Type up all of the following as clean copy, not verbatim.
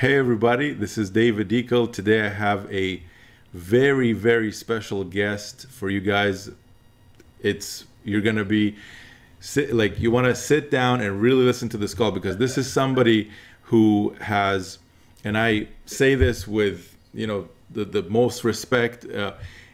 Hey everybody, this is David Dekel. Today I have a very, very special guest for you guys. You're gonna be you want to sit down and really listen to this call, because this is somebody who has, and I say this with the most respect.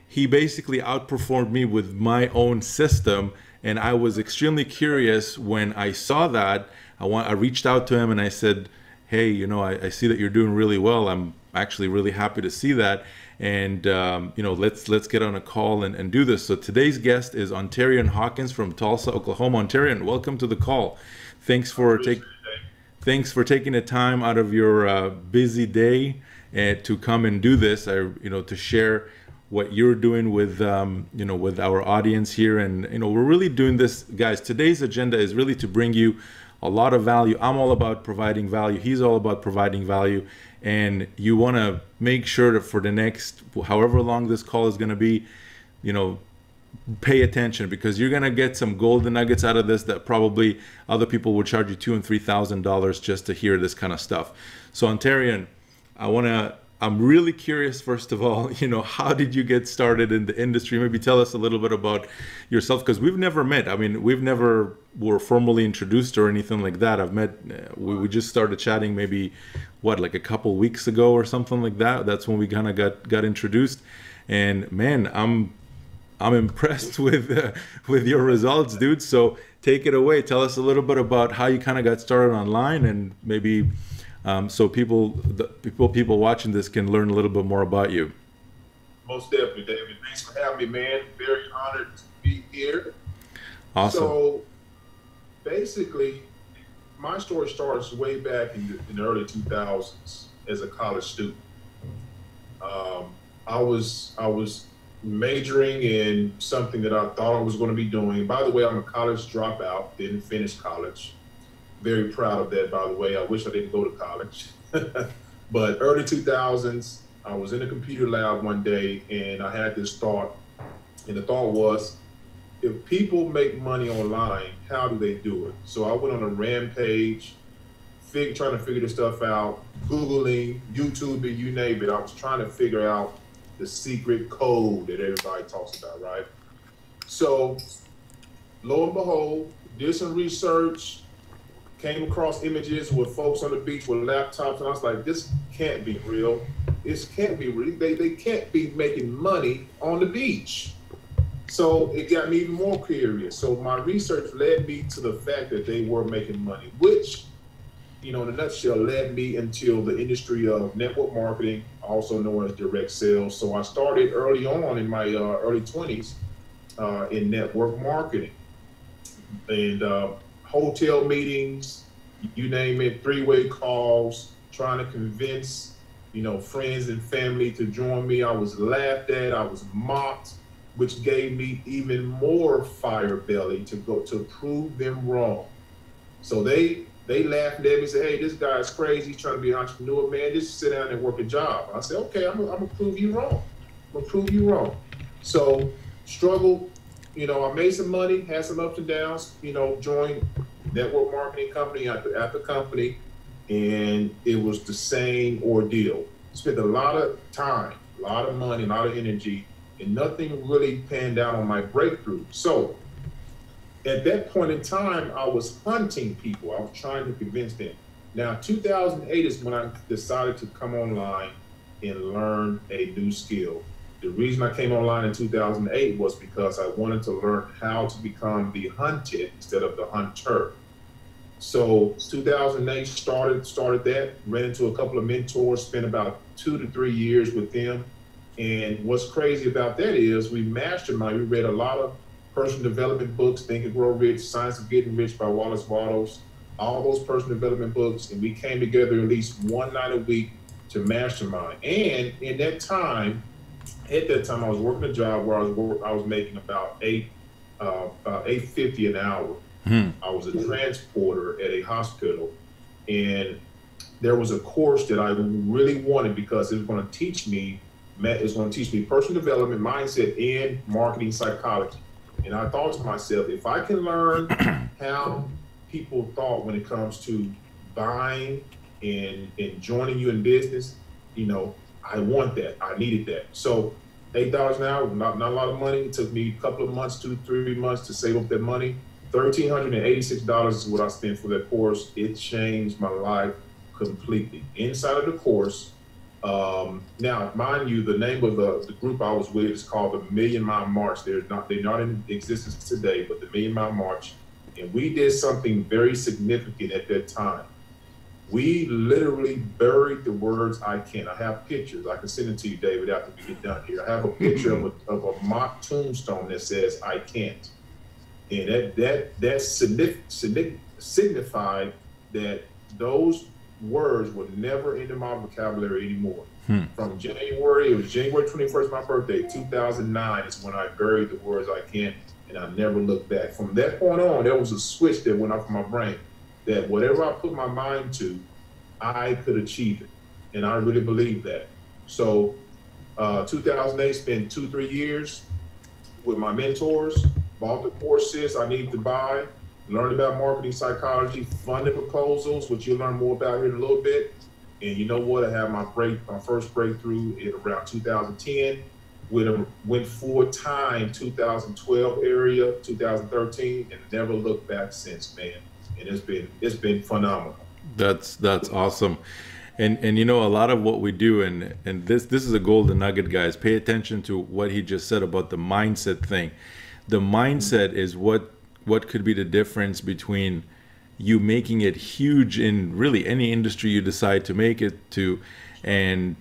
He basically outperformed me with my own system, and I was extremely curious when I saw that. I reached out to him and I said, hey, I see that you're doing really well. I'm actually really happy to see that. And, let's get on a call and do this. So today's guest is Ontarian Hawkins from Tulsa, Oklahoma. Ontarian, welcome to the call. Thanks for taking the time out of your busy day to come and do this, to share what you're doing with, with our audience here. And, we're really doing this, guys. Today's agenda is really to bring you a lot of value. I'm all about providing value. He's all about providing value. And you want to make sure that for the next, however long this call is going to be, pay attention, because you're going to get some golden nuggets out of this that probably other people would charge you $2,000 and $3,000 just to hear this kind of stuff. So Ontarian, I'm really curious, first of all, how did you get started in the industry? Maybe tell us a little bit about yourself, because we've never met. I mean, we've never were formally introduced or anything like that. I've met, we just started chatting maybe, like a couple weeks ago or something like that. That's when we kind of got introduced. And man, I'm impressed with your results, dude. So take it away. Tell us a little bit about how you kind of got started online, and maybe so people watching this can learn a little bit more about you. Most definitely, David. Thanks for having me, man. Very honored to be here. Awesome. So basically, my story starts way back in the early 2000s as a college student. I was majoring in something that I thought I was going to be doing. By the way, I'm a college dropout, didn't finish college. Very proud of that, by the way. I wish I didn't go to college. But early 2000s, I was in a computer lab one day and I had this thought. And the thought was, if people make money online, how do they do it? So I went on a rampage, trying to figure this stuff out, Googling, YouTubing, you name it. I was trying to figure out the secret code that everybody talks about, right? So lo and behold, did some research, came across images with folks on the beach with laptops, and I was like, this can't be real. This can't be real. They can't be making money on the beach. So it got me even more curious. So my research led me to the fact that they were making money, which, in a nutshell, led me into the industry of network marketing, also known as direct sales. So I started early on in my early 20s in network marketing. And hotel meetings, you name it, three-way calls, trying to convince, friends and family to join me. I was laughed at, I was mocked, which gave me even more fire belly to prove them wrong. So they laughed at me and said, hey, this guy's crazy, he's trying to be an entrepreneur, man, just sit down and work a job. I said, okay, I'm gonna prove you wrong. I'm gonna prove you wrong. So struggled, I made some money, had some ups and downs, joined network marketing company after company, and it was the same ordeal. Spent a lot of time, a lot of money, a lot of energy, and nothing really panned out on my breakthrough. So at that point in time, I was hunting people. I was trying to convince them. Now, 2008 is when I decided to come online and learn a new skill. The reason I came online in 2008 was because I wanted to learn how to become the hunted instead of the hunter. So 2008 started that, ran into a couple of mentors, spent about 2 to 3 years with them. And what's crazy about that is we mastermind. We read a lot of personal development books, Think and Grow Rich, Science of Getting Rich by Wallace Wattles, all those personal development books. And we came together at least one night a week to mastermind. And at that time, I was working a job where I was making about $8.50 an hour. I was a transporter at a hospital, and there was a course that I really wanted because it was going to teach me personal development, mindset, and marketing psychology. And I thought to myself, if I can learn how people thought when it comes to buying in joining you in business, you know, I want that. I needed that. So $8 an hour, not a lot of money. It took me a couple of months, 2-3 months to save up that money. $1,386 is what I spent for that course. It changed my life completely. Inside of the course, now, mind you, the name of the group I was with is called the Million Mile March. They're not in existence today, but the Million Mile March. And we did something very significant at that time. We literally buried the words "I can." I have pictures. I can send it to you, David, after we get done here. I have a picture of a mock tombstone that says "I can't," and that signified that those words were never into my vocabulary anymore. From January, it was January 21st, my birthday, 2009 is when I buried the words "I can't," and I never looked back. From that point on, there was a switch that went off in my brain that whatever I put my mind to, I could achieve it. And I really believe that. So 2008, spent 2-3 years with my mentors, bought the courses I needed to buy, learned about marketing psychology, funded proposals, which you'll learn more about here in a little bit. And you know what? I had my first breakthrough in around 2010. Went full time 2012 area, 2013, and never looked back since, man. And it's been phenomenal. That's awesome. And you know, a lot of what we do, and this is a golden nugget, guys. Pay attention to what he just said about the mindset thing. The mindset is what could be the difference between you making it huge in really any industry you decide to make it to, and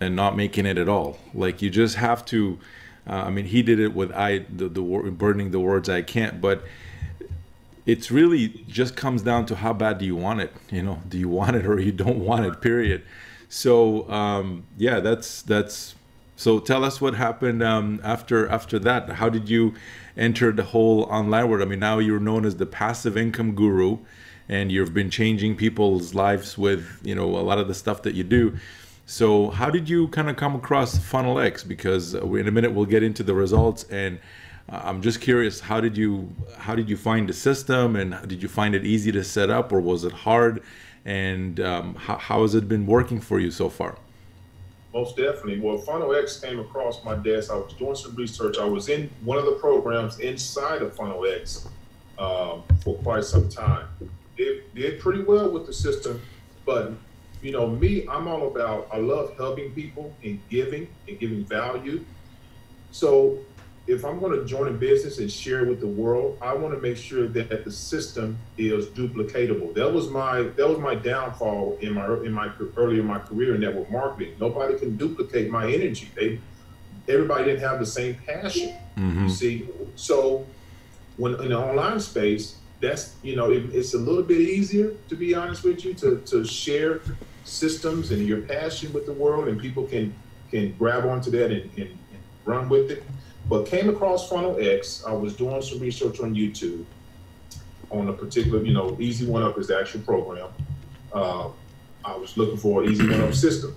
not making it at all. Like, you just have to. I mean, he did it with burning the words "I can't," but it's really just comes down to how bad do you want it. You know, do you want it or you don't want it, period. So yeah, that's so tell us what happened after that. How did you enter the whole online world? I mean, now you're known as the passive income guru, and you've been changing people's lives with, you know, a lot of the stuff that you do. So how did you kind of come across Funnel X? Because in a minute we'll get into the results, and I'm just curious, how did you find the system, and did you find it easy to set up, or was it hard? And how has it been working for you so far? Most definitely. Well, Funnel X came across my desk. I was doing some research. I was in one of the programs inside of Funnel X for quite some time. It did pretty well with the system, but you know me, I love helping people and giving value. So if I'm going to join a business and share it with the world, I want to make sure that the system is duplicatable. That was my downfall in my earlier in my career in network marketing. Nobody can duplicate my energy. Everybody didn't have the same passion. You see, so when in the online space, that's, you know, it's a little bit easier, to be honest with you, to share systems and your passion with the world, and people can grab onto that and run with it. But came across Funnel X. I was doing some research on YouTube on a particular, you know, Easy One Up is the actual program. I was looking for an Easy One Up system.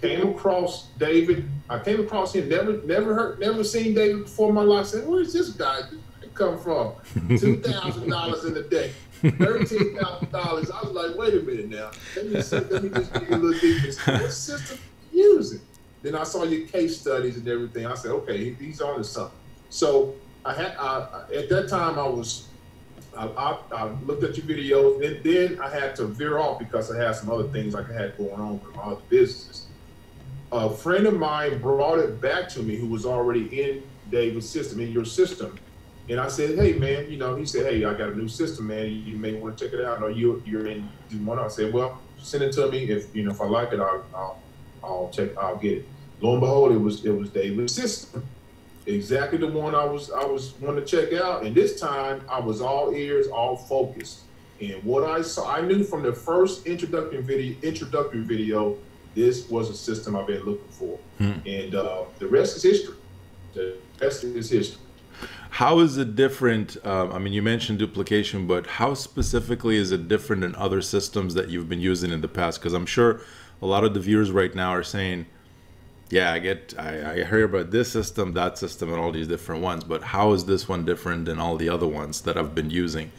Came across David. I came across him. Never seen David before in my life. I said, where's this guy come from? $2,000 in a day, $13,000. I was like, wait a minute now. Let me just get a little deeper. What system are you using? Then I saw your case studies and everything. I said, okay, he's on to something. So at that time I looked at your videos, and then I had to veer off because I had some other things like I had going on with my other businesses. A friend of mine brought it back to me who was already in David's system, in your system. And I said, hey man, you know, he said, hey, I got a new system, man. You may want to check it out. I know you're in one. I said, well, send it to me. If I like it, I'll get it. Lo and behold, it was David's system, exactly the one I was wanting to check out. And this time I was all ears, all focused. And what I saw, I knew from the first introductory video, this was a system I've been looking for. And the rest is history. The rest is history. How is it different? I mean, you mentioned duplication, but how specifically is it different than other systems that you've been using in the past? Because I'm sure a lot of the viewers right now are saying, yeah, I hear about this system, that system, and all these different ones, but how is this one different than all the other ones that I've been using?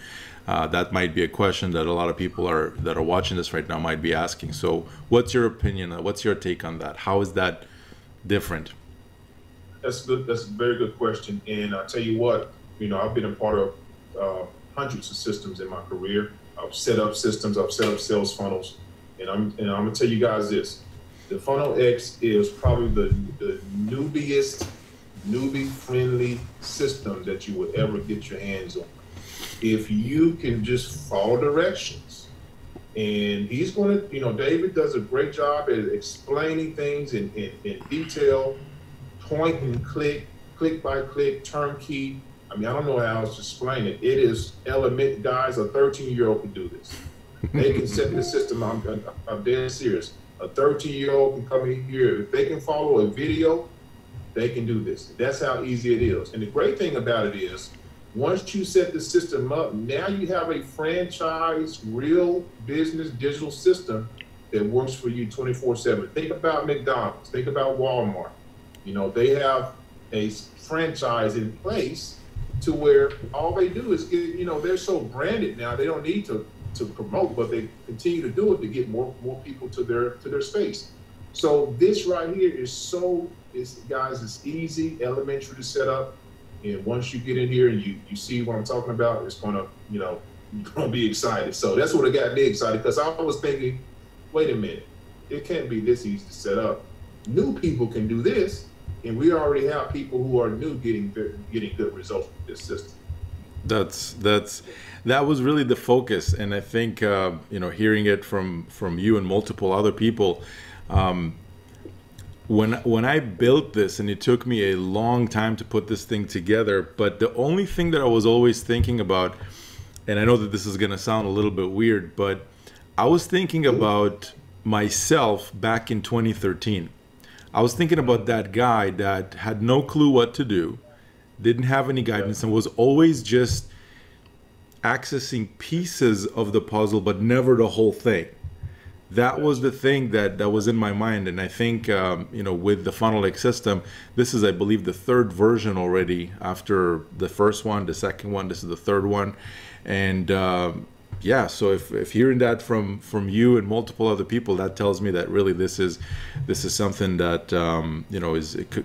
That might be a question that a lot of people that are watching this right now might be asking. So what's your opinion? What's your take on that? How is that different? That's good. That's a very good question. And I'll tell you what, I've been a part of hundreds of systems in my career. I've set up systems, I've set up sales funnels, and I'm gonna tell you guys this. The Funnel X is probably the newbie-friendly system that you would ever get your hands on. If you can just follow directions, and he's gonna, David does a great job at explaining things in detail, point and click by click, turnkey. I mean, I don't know how else to explain it. It is element, guys, a 13-year-old can do this. They can set the system, I'm dead serious. A 13-year-old can come in here. If they can follow a video, they can do this. That's how easy it is. And the great thing about it is, once you set the system up, now you have a franchise, real business, digital system that works for you 24/7. Think about McDonald's, think about Walmart. They have a franchise in place to where all they do is get, they're so branded now, they don't need to promote, but they continue to do it to get more people to their space. So this right here is guys, it's easy, elementary to set up. And once you get in here and you see what I'm talking about, it's gonna, you're gonna be excited. So that's what got me excited, because I was thinking, wait a minute, it can't be this easy to set up. New people can do this, and we already have people who are new getting good results with this system. That was really the focus, and I think hearing it from you and multiple other people, when I built this, and it took me a long time to put this thing together, but the only thing that I was always thinking about, and I know that this is going to sound a little bit weird, but I was thinking about myself back in 2013. I was thinking about that guy that had no clue what to do, didn't have any guidance, and was always just accessing pieces of the puzzle, but never the whole thing. That was the thing that was in my mind. And I think, with the Funnel X system, this is, I believe, the third version already after the first one, the second one, this is the third one. And so if hearing that from you and multiple other people, that tells me that really this is something that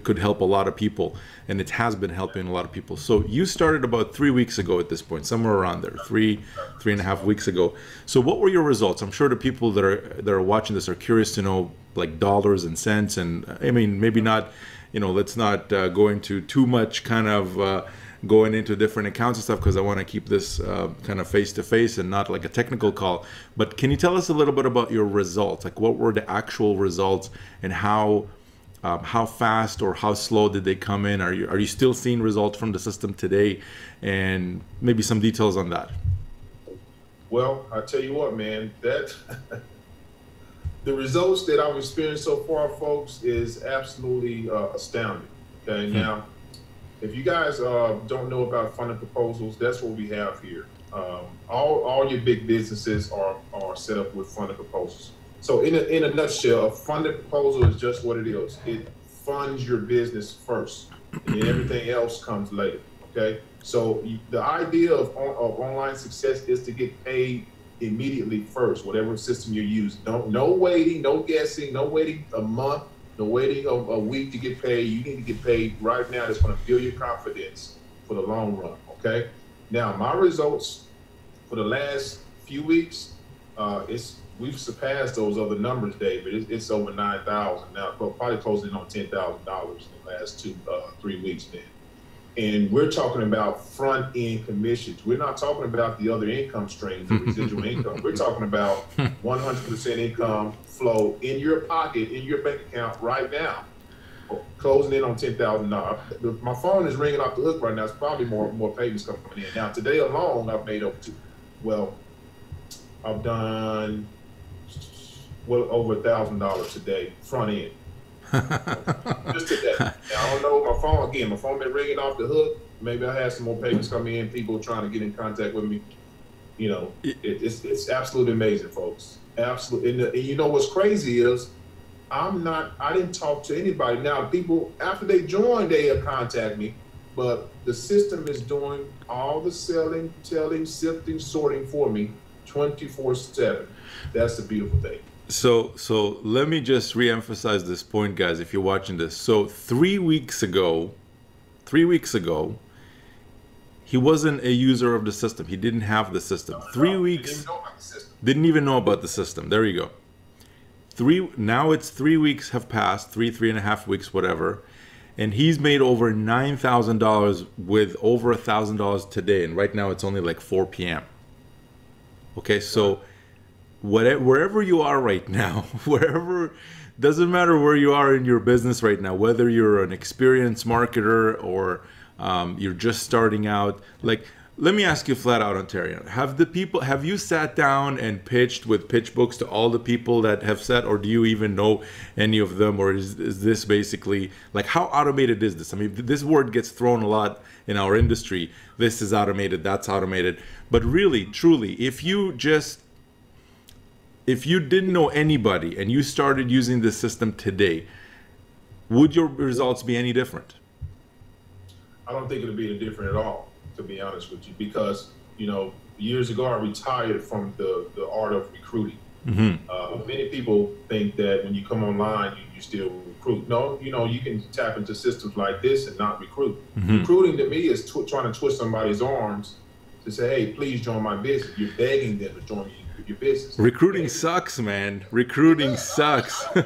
could help a lot of people, and it has been helping a lot of people. So you started about 3 weeks ago at this point, somewhere around there, three and a half weeks ago. So what were your results? I'm sure the people that are watching this are curious to know, like, dollars and cents, and I mean, maybe not, let's not go into too much kind of going into different accounts and stuff, because I want to keep this kind of face-to-face and not like a technical call. But can you tell us a little bit about your results? Like, what were the actual results, and how fast or how slow did they come in? Are you still seeing results from the system today? And maybe some details on that. Well, I tell you what, man, that the results that I've experienced so far, folks, is absolutely astounding. Okay, now, if you guys don't know about funding proposals, that's what we have here. All your big businesses are set up with funding proposals. So in a nutshell, a funding proposal is just what it is. It funds your business first, and then everything else comes later. Okay. So the idea of online success is to get paid immediately first, whatever system you're using. No waiting, no guessing, no waiting a month. No waiting a week to get paid. You need to get paid right now. That's going to build your confidence for the long run, okay? Now, my results for the last few weeks, we've surpassed those other numbers, David. It's over 9,000 now, but probably closing in on $10,000 in the last 3 weeks, man. And we're talking about front-end commissions. We're not talking about the other income streams, the residual income. We're talking about 100% income flow in your pocket, in your bank account right now, closing in on $10,000. My phone is ringing off the hook right now. It's probably more payments coming in. Now, today alone, I've made I've done well over $1,000 today, front end. Just today. Now, I don't know, my phone been ringing off the hook. Maybe I had some more payments come in, people trying to get in contact with me. It's absolutely amazing, folks. Absolutely. And you know what's crazy is I didn't talk to anybody. Now, people, after they join, they'll contact me, but the system is doing all the selling, telling, sifting, sorting for me 24/7. That's the beautiful thing. So let me just reemphasize this point, guys, if you're watching this. So 3 weeks ago, he wasn't a user of the system. He didn't have the system. 3 weeks, didn't even know about the system. There you go. Now it's 3 weeks have passed, three and a half weeks, whatever. And he's made over $9,000 with over $1,000 today. And right now it's only like 4 p.m. Okay, so wherever you are right now, doesn't matter where you are in your business right now, whether you're an experienced marketer or you're just starting out. Like, let me ask you flat out, Ontarian, have you sat down and pitched with pitch books to all the people that have said, or do you even know any of them? Or is this basically, like, how automated is this? I mean, this word gets thrown a lot in our industry. This is automated, that's automated. But really, truly, if you didn't know anybody and you started using this system today, would your results be any different? I don't think it'll be any different at all, to be honest with you, because, years ago I retired from the art of recruiting. Many people think that when you come online, you still recruit. No, you can tap into systems like this and not recruit. Recruiting to me is trying to twist somebody's arms to say, hey, please join my business. You're begging them to join your business. Recruiting sucks, man. Recruiting sucks. I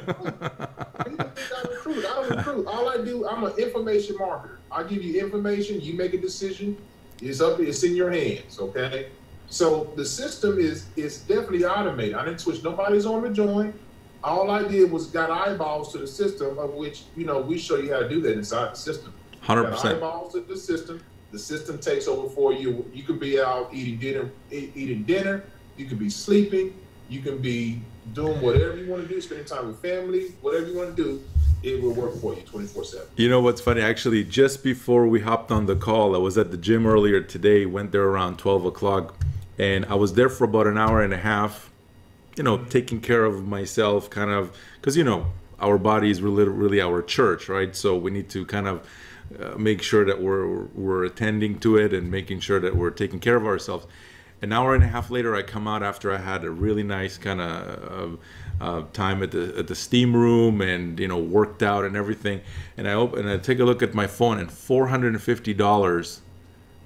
don't recruit. All I do, I'm an information marketer. I give you information, you make a decision. It's in your hands, okay? So the system is definitely automated. I didn't twist nobody's arm to join. All I did was got eyeballs to the system, of which, we show you how to do that inside the system. 100%. Got eyeballs to the system takes over for you. You could be out eating dinner, you could be sleeping, you can be doing whatever you want to do, spending time with family, whatever you want to do. It will work for you 24/7. You know what's funny? Actually, just before we hopped on the call, I was at the gym earlier today, went there around 12 o'clock, and I was there for about an hour and a half, taking care of myself, kind of, because, our body is really our church, right? So we need to kind of make sure that we're attending to it and making sure that we're taking care of ourselves. An hour and a half later, I come out after I had a really nice kind of time at the steam room and worked out and everything. And I take a look at my phone, and $450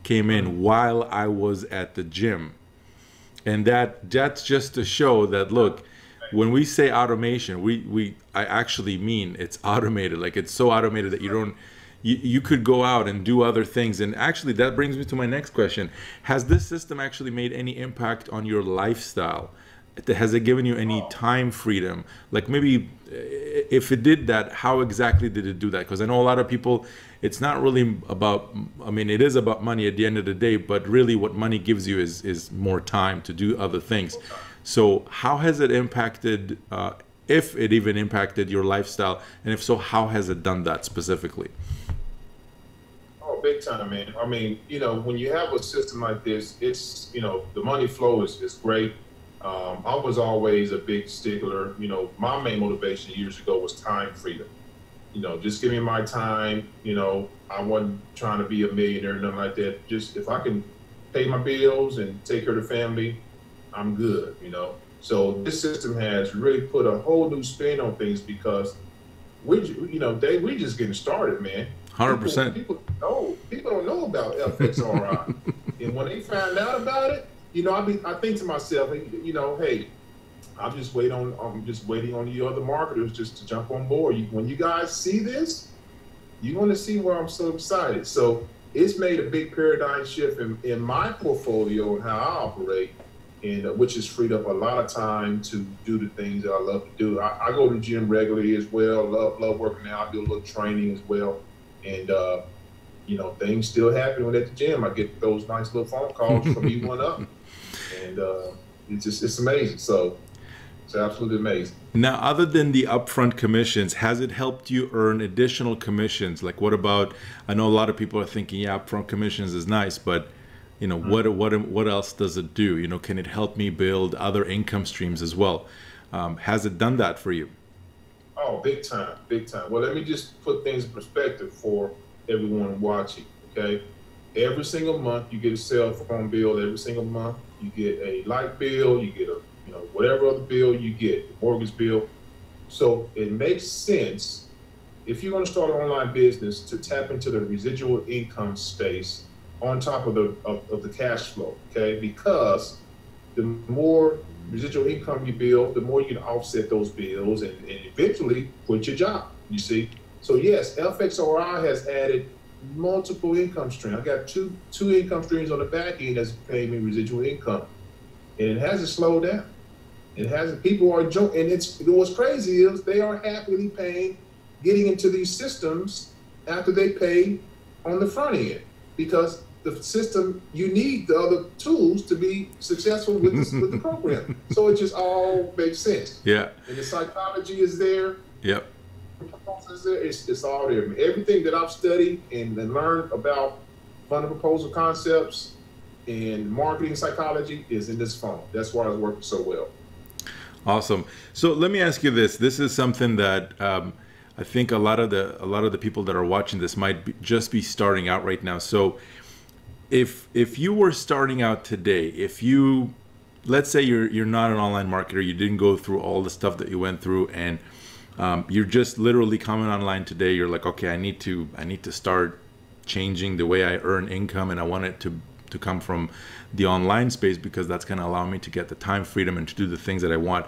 came in while I was at the gym. And that's just to show that, look, when we say automation, I actually mean it's automated. Like, it's so automated that you could go out and do other things. And actually, that brings me to my next question. Has this system actually made any impact on your lifestyle? Has it given you any time freedom? Like, maybe if it did that, how exactly did it do that? Because I know a lot of people, it's not really about, it is about money at the end of the day, but really what money gives you is more time to do other things. So how has it impacted, if it even impacted your lifestyle? And if so, how has it done that specifically? Big time, man. When you have a system like this, it's, the money flow is great. I was always a big stickler. My main motivation years ago was time freedom. Just give me my time. I wasn't trying to be a millionaire, nothing like that. Just if I can pay my bills and take care of the family, I'm good, So this system has really put a whole new spin on things, because we're just getting started, man. 100%. People don't know about FX ROI. And when they find out about it, I think to myself, hey, I'm just waiting on you other marketers just to jump on board. When you guys see this, you're going to see why I'm so excited. So it's made a big paradigm shift in my portfolio and how I operate, and which has freed up a lot of time to do the things that I love to do. I go to the gym regularly as well. Love working out. I do a little training as well. And, things still happen when at the gym. I get those nice little phone calls from E1Up. And it's amazing. So it's absolutely amazing. Now, other than the upfront commissions, has it helped you earn additional commissions? Like, what about, I know a lot of people are thinking, yeah, upfront commissions is nice, but, what else does it do? Can it help me build other income streams as well? Has it done that for you? Oh, big time, big time. Well, let me just put things in perspective for everyone watching, okay? Every single month you get a cell phone bill. Every single month you get a light bill. You get a, you know, whatever other bill you get, the mortgage bill. So it makes sense if you're going to start an online business to tap into the residual income space on top of the cash flow, okay? Because the more residual income you build, the more you can offset those bills and eventually quit your job, you see? So yes, FXRI has added multiple income streams. I got two income streams on the back end that's paying me residual income. And it hasn't slowed down. It hasn't, people are, and what's crazy is they are happily paying, getting into these systems after they pay on the front end, because the system, you need the other tools to be successful with, with the program. So it just all makes sense. Yeah. And the psychology is there. Yep. It's all there. Everything that I've studied and learned about funnel proposal concepts and marketing psychology is in this funnel. That's why it's working so well. Awesome. So let me ask you this. This is something that I think a lot of the people that are watching this might just be starting out right now. So if you were starting out today, if you, let's say you're not an online marketer, you didn't go through all the stuff that you went through, and you're just literally coming online today, you're like, okay, I need to start changing the way I earn income, and I want it to come from the online space because that's going to allow me to get the time freedom and to do the things that I want.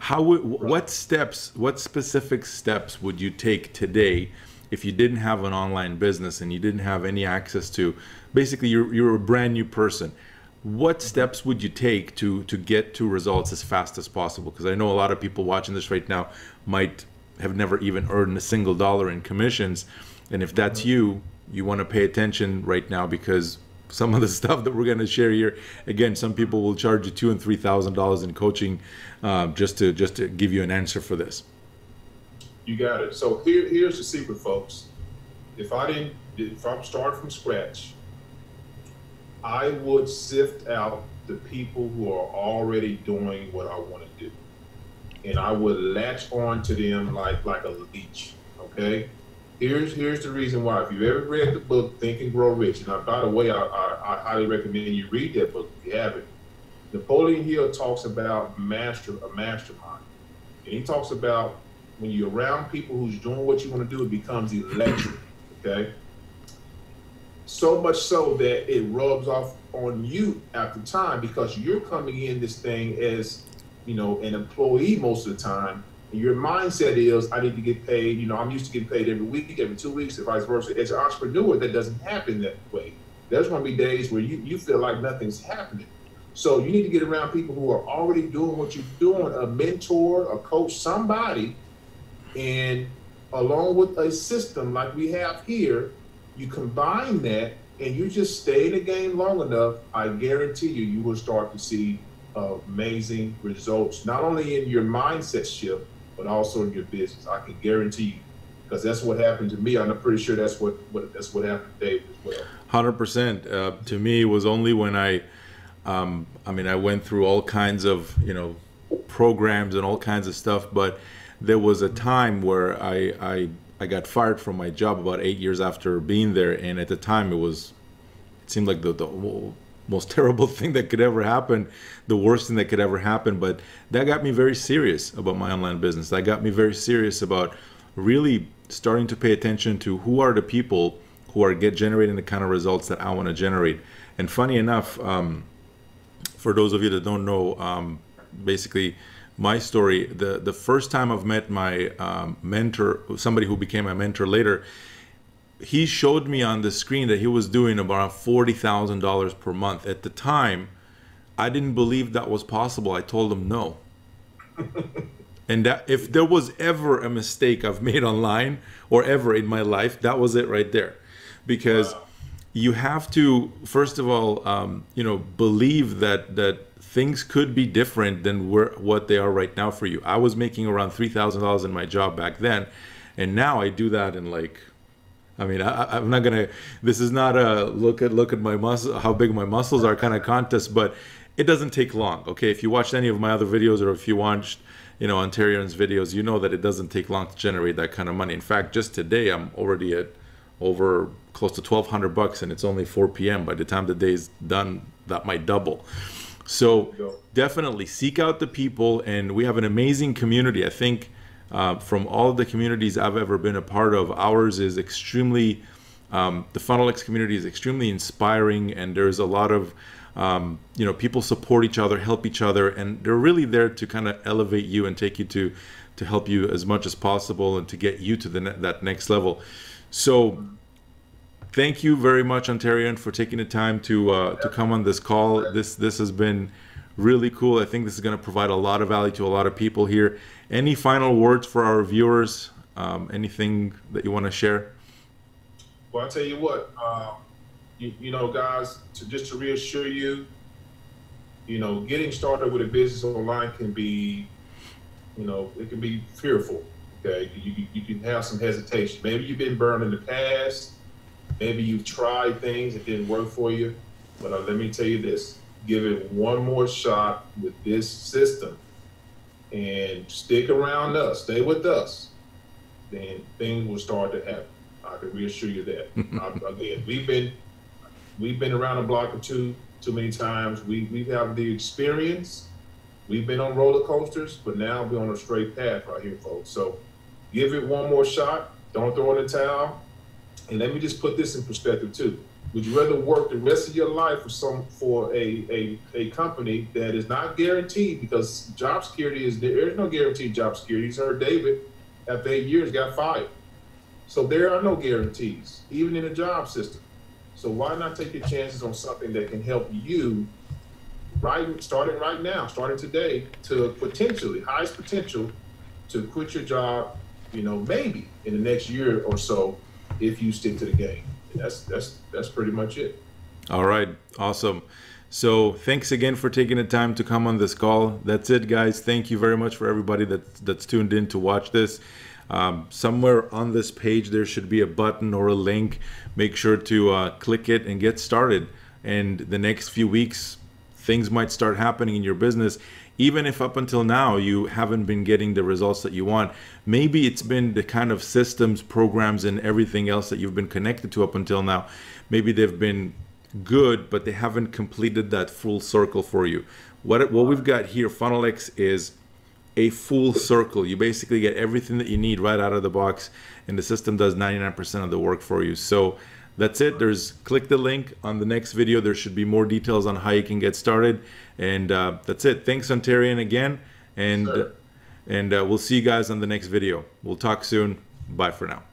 What specific steps would you take today if you didn't have an online business and you didn't have any access to, basically you're a brand new person? What steps would you take to get to results as fast as possible? Because I know a lot of people watching this right now might have never even earned a single dollar in commissions. And if that's you want to pay attention right now, because some of the stuff that we're going to share here, again, some people will charge you $2,000 and $3,000 in coaching just to give you an answer for this. You got it. So here's the secret, folks. If I'm starting from scratch, I would sift out the people who are already doing what I want to do, and I would latch on to them like a leech. Okay. Here's the reason why. If you've ever read the book Think and Grow Rich, and by the way, I highly recommend you read that book if you haven't. Napoleon Hill talks about a mastermind, and he talks about when you're around people who's doing what you want to do, it becomes electric. Okay. So much so that it rubs off on you after time, because you're coming in this thing as, you know, an employee most of the time. And your mindset is, I need to get paid. You know, I'm used to getting paid every week, every 2 weeks, and vice versa. As an entrepreneur, that doesn't happen that way. There's going to be days where you feel like nothing's happening. So you need to get around people who are already doing what you're doing, a mentor, a coach, somebody, and along with a system like we have here, you combine that and you just stay in the game long enough, I guarantee you will start to see amazing results, not only in your mindset shift, but also in your business. I can guarantee you, because that's what happened to me. I'm pretty sure that's what happened to David as well. 100%. To me, it was only when I went through all kinds of, you know, programs and all kinds of stuff, but there was a time where I got fired from my job about 8 years after being there, and at the time it seemed like the most terrible thing that could ever happen, the worst thing that could ever happen. But that got me very serious about my online business. That got me very serious about really starting to pay attention to who are the people who are generating the kind of results that I want to generate. And funny enough, for those of you that don't know, basically my story, the first time I've met my mentor, somebody who became my mentor later, he showed me on the screen that he was doing about $40,000 per month. At the time, I didn't believe that was possible. I told him no. And that if there was ever a mistake I've made online or ever in my life, that was it right there. Because wow. You have to, first of all, believe that things could be different than what they are right now for you. I was making around $3,000 in my job back then, and now I do that in like, I'm not gonna. This is not a look at my muscle, how big my muscles are kind of contest, but it doesn't take long. Okay, if you watched any of my other videos, or if you watched, Ontarian's videos, you know that it doesn't take long to generate that kind of money. In fact, just today I'm already at over close to $1,200 and it's only 4 p.m. By the time the day is done, that might double. So definitely seek out the people, and we have an amazing community. I think from all of the communities I've ever been a part of, ours is extremely, the Funnel X community is extremely inspiring, and there's a lot of, you know, people support each other, help each other, and they're really there to kind of elevate you and take you to help you as much as possible and to get you to that next level. So thank you very much, Ontarian, for taking the time to come on this call. This has been really cool. I think this is going to provide a lot of value to a lot of people here. Any final words for our viewers? Anything that you want to share? Well, I'll tell you what, you know, guys, just to reassure you, you know, getting started with a business online can be, you know, it can be fearful. Okay, you can have some hesitation. Maybe you've been burned in the past. Maybe you've tried things that didn't work for you. But let me tell you this: give it one more shot with this system, and stick around us, stay with us. Then things will start to happen. I can reassure you that. Again, we've been around the block or too many times. We have the experience. We've been on roller coasters, but now we're on a straight path right here, folks. So give it one more shot. Don't throw in the towel. And let me just put this in perspective too. Would you rather work the rest of your life for a company that is not guaranteed? Because job security there's no guaranteed job security. You heard David, after 8 years, got fired. So there are no guarantees, even in the job system. So why not take your chances on something that can help you starting right now, starting today, to potentially, highest potential to quit your job, you know, maybe in the next year or so, if you stick to the game. And that's pretty much it. All right, awesome. So thanks again for taking the time to come on this call. That's it, guys. Thank you very much for everybody that's tuned in to watch this. Somewhere on this page there should be a button or a link. Make sure to click it and get started. And the next few weeks, things might start happening in your business. Even if up until now you haven't been getting the results that you want, maybe it's been the kind of systems, programs, and everything else that you've been connected to up until now. Maybe they've been good, but they haven't completed that full circle for you. What we've got here, Funnel X, is a full circle. You basically get everything that you need right out of the box, and the system does 99% of the work for you. So that's it. Click the link on the next video. There should be more details on how you can get started. And that's it. Thanks, Ontarian, again. And we'll see you guys on the next video. We'll talk soon. Bye for now.